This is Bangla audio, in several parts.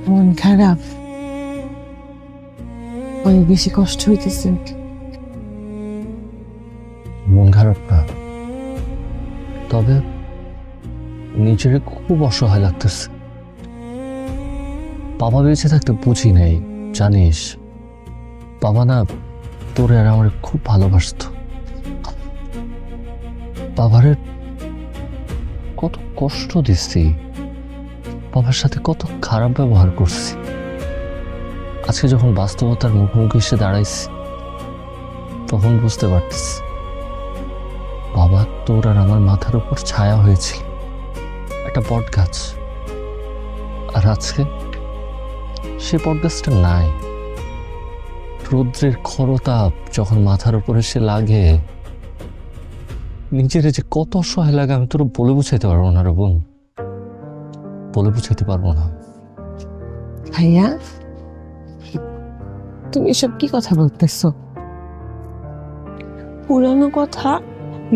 মন খারাপ, অনেক বেশি কষ্ট হইতেছে। মন খারাপ না, তবে নিজের খুব অসহায় লাগতেছে। বাবা বেঁচে থাকতে বুঝি নাই, জানিস বাবা না তোরে আর আমার খুব ভালোবাসতো। বাবারে কত কষ্ট দিচ্ছি, বাবার সাথে কত খারাপ ব্যবহার করছি। আজকে যখন বাস্তবতার মুখোমুখি এসে দাঁড়াইছি তখন বুঝতে পারতেছি বাবা তোর আর আমার মাথার উপর ছায়া হয়েছিল একটা বট গাছ, আর আজকে সে বট গাছটা নাই। রৌদ্রের খরতাপ যখন মাথার উপর এসে লাগে, নিজের যে কত অসহায় লাগে আমি তোর বলে বুঝাইতে পারবো না রে বোন, বলে বুঝাইতে পারবো না। ভাইয়া, তুমি এসব কি কথা বলতেছো? পুরানো কথা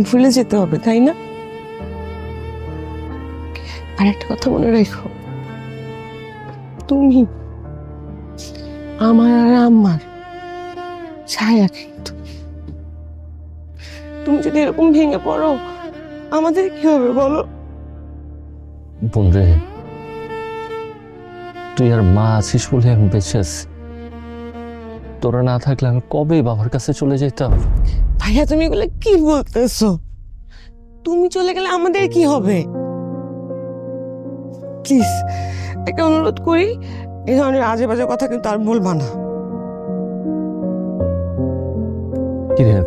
ভুলে যেতে হবে, তাই না? আর একটা কথা মনে রেখো, তুমি আমার আর আম্মার ছায়া, কিন্তু তুমি যদি এরকম ভেঙে পড়ো আমাদের কি হবে বলো? বোন রে, তুই আর মা আছিস বলে আমি বেঁচে আছি। তোরা না থাকলে আমি কবেই বাবার কাছে চলে যেতাম। ভাইয়া, তুমি এগুলো কি বলতেছো? তুমি চলে গেলে আমাদের কি হবে? প্লিজ একটা অনুরোধ করি, এই ধরনের আজে বাজে কথা কিন্তু আর বলবা না। কি রে,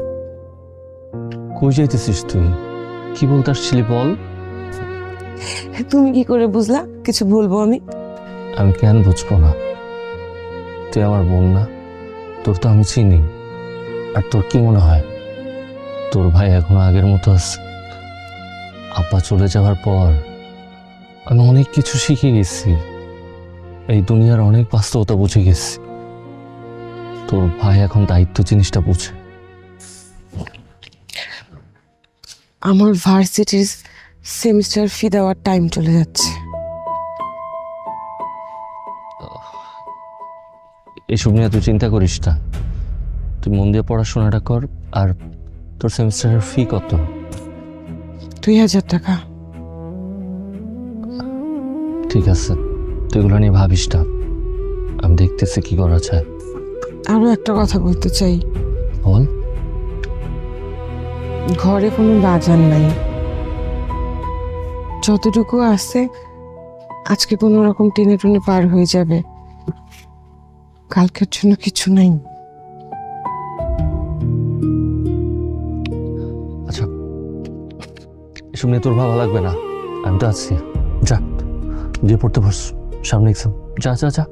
কই যাইতেছিস তুই? কি বলতে আসছিলি বল? তুমি কি করে বুঝলা কিছু বলবো আমি? আমি কেন বুঝবো না? তুই আমার বোন না? তোর তো আমি চিনি। আর তোর কি মনে হয় তোর ভাই এখনো আগের মতো আছে? আপা চলে যাওয়ার পর আমি অনেক কিছু শিখে গেছি, এই দুনিয়ার অনেক বাস্তবতা বুঝে গেছি। তোর ভাই এখন দায়িত্ব জিনিসটা বুঝে। আমার ভার্সিটির সেমিস্টার ফি দেওয়ার টাইম চলে যাচ্ছে। এসব নিয়ে তুই চিন্তা করিস না, তুই মন দিয়ে পড়াশোনাটা কর। আর তোর সেমিস্টারের ফি কত? 2000 টাকা। ঠিক আছে, তুই এগুলো নিয়ে ভাবিস না, আমি দেখতেছি কি করা যায়। আরো একটা কথা বলতে চাই। বল। ঘরে কোনো বাজার নাই, যতটুকু আছে আজকে কোনো রকম টেনে টুনে পার হয়ে যাবে, কালকের জন্য কিছু নাই। আচ্ছা, এসব নিয়ে তোর ভালো লাগবে না, আমি তো আছি। যা দিয়ে পড়তে বস, সামনে এক্সাম। যা যা যা।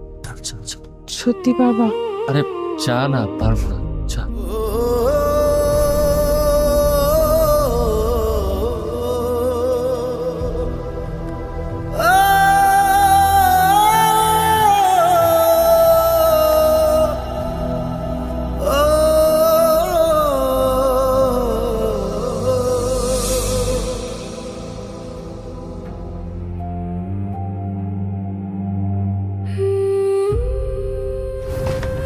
সত্যি বাবা? আরে যা না, পারবো না, যা।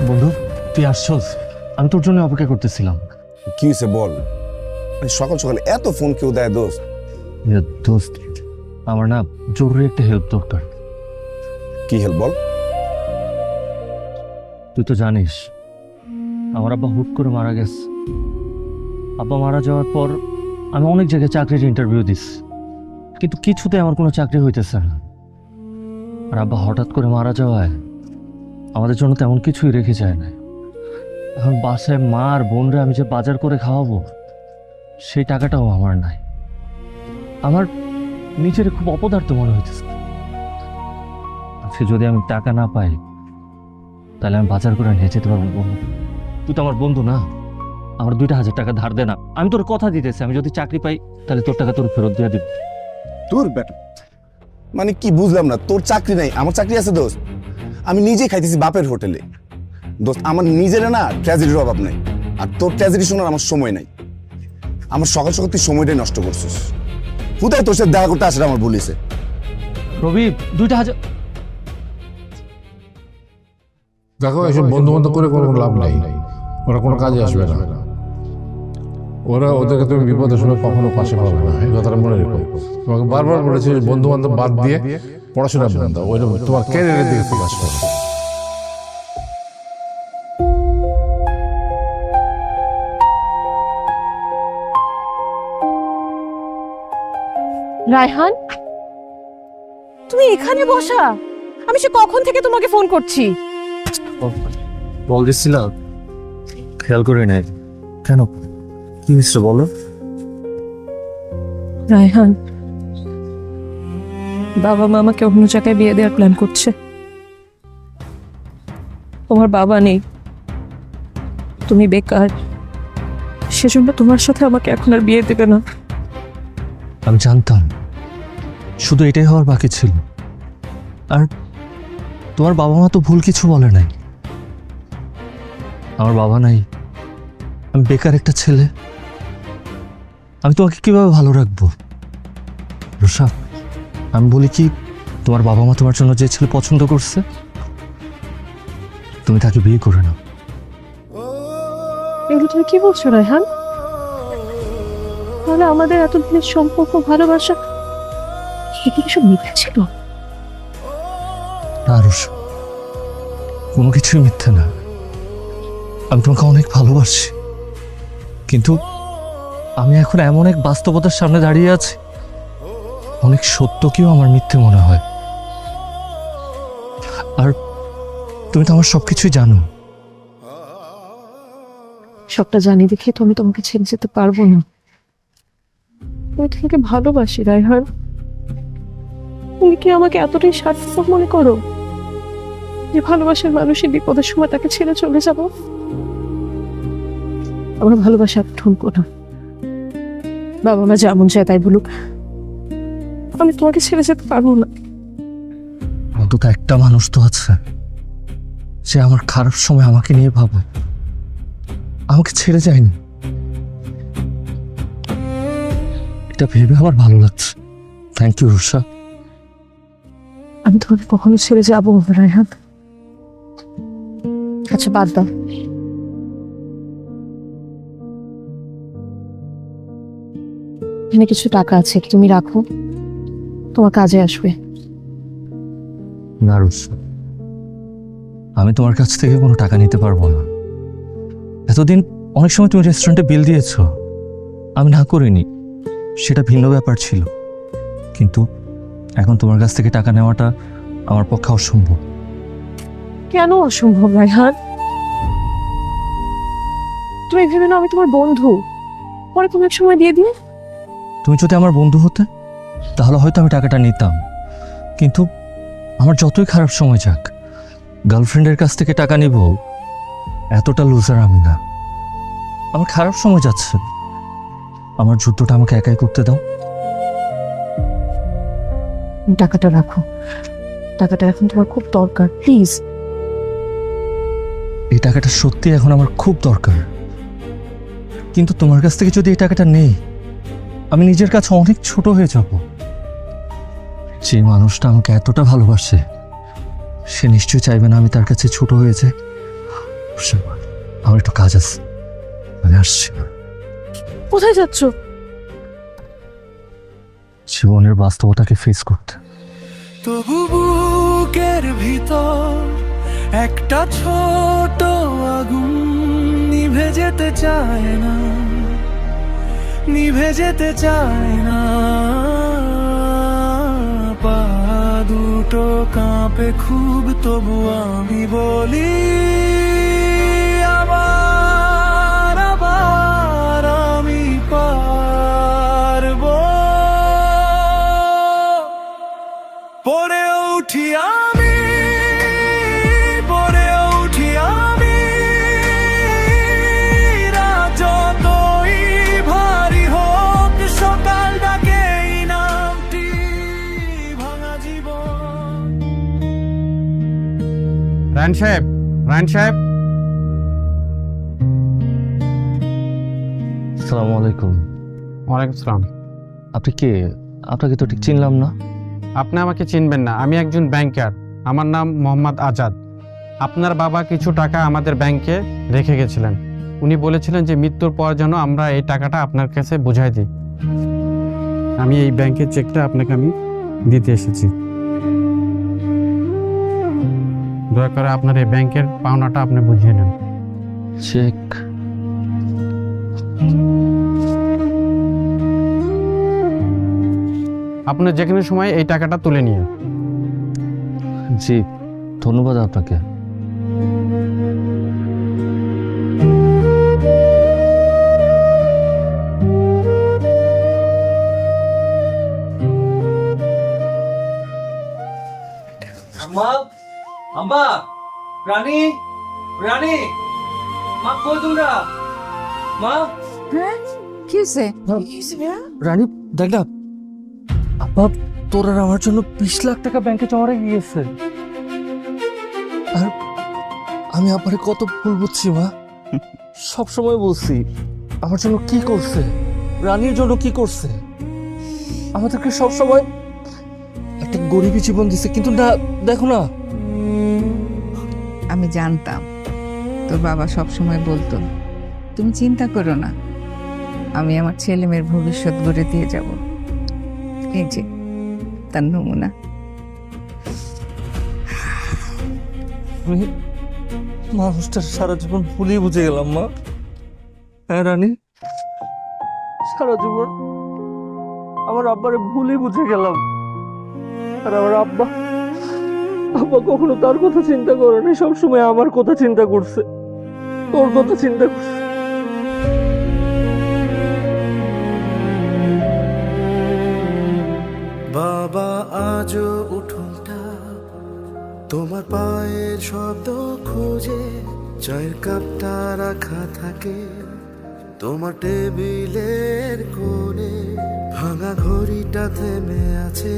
বন্ধু, তুই আসছস? আমি তোর জন্য অপেক্ষা করতেছিলাম। কি হয়েছে বল? সকাল সকাল এত ফোন কেউ দেয় দোস্ত? দোস্ত, আমার না জরুরি একটা হেল্প দরকার। কি হেল্প বল? তুই তো জানিস আমার আব্বা হুট করে মারা গেছে। আব্বা মারা যাওয়ার পর আমি অনেক জায়গায় চাকরির ইন্টারভিউ দিছি, কিন্তু কিছুতে আমার কোনো চাকরি হইতেছে না। আর আব্বা হঠাৎ করে মারা যাওয়ায় আমাদের জন্য তেমন কিছুই রেখে যায় না। এখন বাসায় মা আর বোনরা আমি যে বাজার করে খাওয়াবো সেই টাকাটাও আমার নাই। আমার নিজের খুব অপদার্থ মনে হইতেছে। আজকে যদি আমি টাকা না পাই তাহলে আমি বাজার করে নিয়ে যেতে পারবো। বন্ধু, তুই তো আমার বন্ধু না? আমার 2000 টাকা ধার দে না। আমি তোর কথা দিতেছি, আমি যদি চাকরি পাই তাহলে তোর টাকা তোর ফেরত দিয়ে দিব। তোর বেটা মানে কি বুঝলাম না? তোর চাকরি নাই, আমার চাকরি আছে দোস্ত। আমি নিজে খাইতেছি বাপের হোটেলে দোস্ত। আমার নিজের না ট্র্যাজেডির অভাব নাই, আর তোর ট্র্যাজেডি শোনার আমার সময় নাই। আমার সকাল সকাল তুই সময়টাই নষ্ট করছিস। কোথায় তোর সাথে দেখা করতে আসলে আমার বলিছে? রবি, 2000 দেখো এসব বন্ধু বান্ধব করে কোনো লাভ নেই, ওরা কোনো কাজে আসবে না। ওদেরকে তুমি বিপদের সময় কখনো পাশে পাবে না, এই কথাটা মনে রেখো। তোমাকে বারবার বলেছি বন্ধু বান্ধব বাদ দিয়ে পড়াশোনা বাদ দাও, ওইটা তোমার ক্যারিয়ারের দিকে ফোকাস করো। রায়হান, তুমি এখানে বসা? আমি সে কখন থেকে তোমাকে ফোন করছি। বল দিচ্ছি না, খেয়াল করি নাই কেন? কি হয়েছে বলো? রায়হান, বাবা মা আমাকে অন্য জায়গায় বিয়ে দেওয়ার প্ল্যান করছে। তোমার বাবা নেই, তুমি বেকার, সেজন্য তোমার সাথে আমাকে এখন আর বিয়ে দেবে না। আমি জানতাম শুধু এটাই হওয়ার বাকি ছিল। আর তোমার বাবা মা তো ভুল কিছু বলে নাই। আমার বাবা নাই, আমি বেকার একটা ছেলে, আমি তোমাকে কিভাবে ভালো রাখবো? রুষা, আমি বলি কি, তোমার বাবা মা তোমার জন্য যে ছেলে পছন্দ করছে তুমি তাকে বিয়ে করে নাও। এগুলো তুমি কি বলছো রায়হান? তাহলে আমাদের এতদিনের সম্পর্ক, ভালোবাসা, এটা কি সব মিথ্যা ছিল? না রুষা, কোনো কিছুই মিথ্যে না। আমি তোমাকে অনেক ভালোবাসি, কিন্তু আমি এখন এমন এক বাস্তবতার সামনে দাঁড়িয়ে আছি, অনেক সত্যকেও আমার মিথ্যে মনে হয়। আর তুমি তো আমার সবকিছুই জানো। সবটা জানি দেখে তো আমি তোমাকে ছেড়ে যেতে পারবো না। আমি তোমাকে ভালোবাসি রায়হান। তুমি কি আমাকে এতটাই স্বার্থপর মনে করো যে ভালোবাসার মানুষের বিপদের সময় তাকে ছেড়ে চলে যাব? আমার ভালোবাসা ঠুনকো না। বাবা মা যেমন চায় তাই বলুক, আমি তোমাকে ছেড়ে যেতে পারবো না। অন্তত একটা মানুষ তো আছে সে আমার খারাপ সময় আমাকে নিয়ে ভাবে, আমাকে ছেড়ে যায়নি। এটা ভেবে আমার ভালো লাগছে। Thank you Rusha. আমি তোমাকে কখনো ছেড়ে যাবো না রায়হান। আচ্ছা বাদ দাও, এখানে কিছু টাকা আছে, তুমি রাখো, তোমার কাজে আসবে। না রুষা, আমি তোমার কাছ থেকে কোনো টাকা নিতে পারবো না। এতদিন অনেক সময় তুমি রেস্টুরেন্টে বিল দিয়েছো, আমি না করিনি, সেটা ভিন্ন ব্যাপার ছিল। কিন্তু এখন তোমার কাছ থেকে টাকা নেওয়াটা আমার পক্ষে অসম্ভব। কেন অসম্ভব রায়হান? তুমি ভেবে না আমি তোমার বন্ধু, পরে তুমি এক সময় দিয়ে দিও। তুমি যদি আমার বন্ধু হতে তাহলে হয়তো আমি টাকাটা নিতাম, কিন্তু আমার যতই খারাপ সময় যাক, গার্লফ্রেন্ডের কাছ থেকে টাকা নিব এতটা লুজার আমি না। আমার খারাপ সময় যাচ্ছে, আমার যুদ্ধটা আমাকে একাই করতে দাও। টাকাটা রাখো, টাকাটা এখন তোমার খুব দরকার, প্লিজ। এই টাকাটা সত্যি এখন আমার খুব দরকার, কিন্তু তোমার কাছ থেকে যদি এই টাকাটা নেই আমি নিজের কাছে অনেক ছোট হয়ে যাব। যে মানুষটা আমাকে এতটা ভালোবাসে সে নিশ্চয়ই চাইবে না আমি তার কাছে ছোট হয়ে যাই। আমার একটু কাজ আছে, আমি আসছি। কোথায় যাচ্ছ? জীবনের বাস্তবতাকে ফেস করতে। তবু বুকের ভিতর একটা ছোট আগুন নিভে যেতে চায় না, নিভে যেতে চায় না। পা দুটো কাঁপে খুব, তবু আমি বলি আবার আবার আমি পারবো। পরে উঠি আমি, পরে উঠি আমি, রাত যতই ভারী হোক, সকাল ডাকে এই নামটি, ভাঙা জীবন। রায়হান সাহেব, রায়হান সাহেব, আসসালামু আলাইকুম। ওয়ালাইকুম আসসালাম। আপনি কে? আপনাকে তো ঠিক চিনলাম না। আপনি আমাকে চিনবেন না, আমি একজন ব্যাংকার, আমার নাম মোহাম্মদ আজাদ। আপনার বাবা কিছু টাকা আমাদের ব্যাংকে রেখে গেছিলেন। উনি বলেছিলেন যে মৃত্যুর পর যেন আমরা এই টাকাটা আপনার কাছে বুঝাই দিই। আমি এই ব্যাংকের চেকটা আপনাকে আমি দিতে এসেছি। দয়া করে আপনার এই ব্যাংকের পাওনাটা আপনি বুঝিয়ে নেন। চেক? আপনি যে কোনো সময় এই টাকাটা তুলে নিন। জি, ধন্যবাদ আপনাকে। আম্মা, আম্মা, রানী, রানী, মা কই তোমরা? মা, কি হয়েছে? রানী দেখ না, আব্বা তোর আর আমার জন্য 20 লাখ টাকা ব্যাংকে জমা রেখে গিয়েছে। আর আমি আব্বারে কত ভুল বুঝছি মা, সব সময় বলছি আমার জন্য কি করছে, রানীর জন্য কি করছে, আমাদেরকে সব সময় একটা গরিবী জীবন দিছে, কিন্তু না দেখো না। আমি জানতাম তোর বাবা সব সময় বলতো তুমি চিন্তা করো না, আমি আমার ছেলে মেয়ের ভবিষ্যৎ গড়ে দিয়ে যাব। এই যে তার নমুনা। আমি মানুষটার সারা জীবন ভুলেই বুঝে গেলাম মা। হ্যাঁ রানী, সারা জীবন আমার আব্বারে ভুলেই বুঝে গেলাম। আর আমার আব্বা আব্বা কখনো তার কথা চিন্তা করেনি, সবসময় আমার কথা চিন্তা করছে, তোর কথা চিন্তা করছে। বাবা আজও উঠোনটা তোমার পায়ের শব্দ খোঁজে, চায়ের কাপটা রাখা থাকে তোমার টেবিলের কোণে, ভাঙা ঘড়িটা থেমে আছে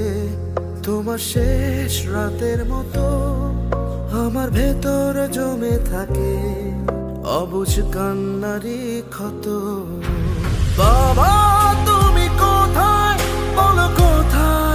তোমার শেষ রাতের মতো, আমার ভেতর জমে থাকে অবুঝ কান্নারি ক্ষত। বাবা তুমি কোথায়, বলো কোথায়?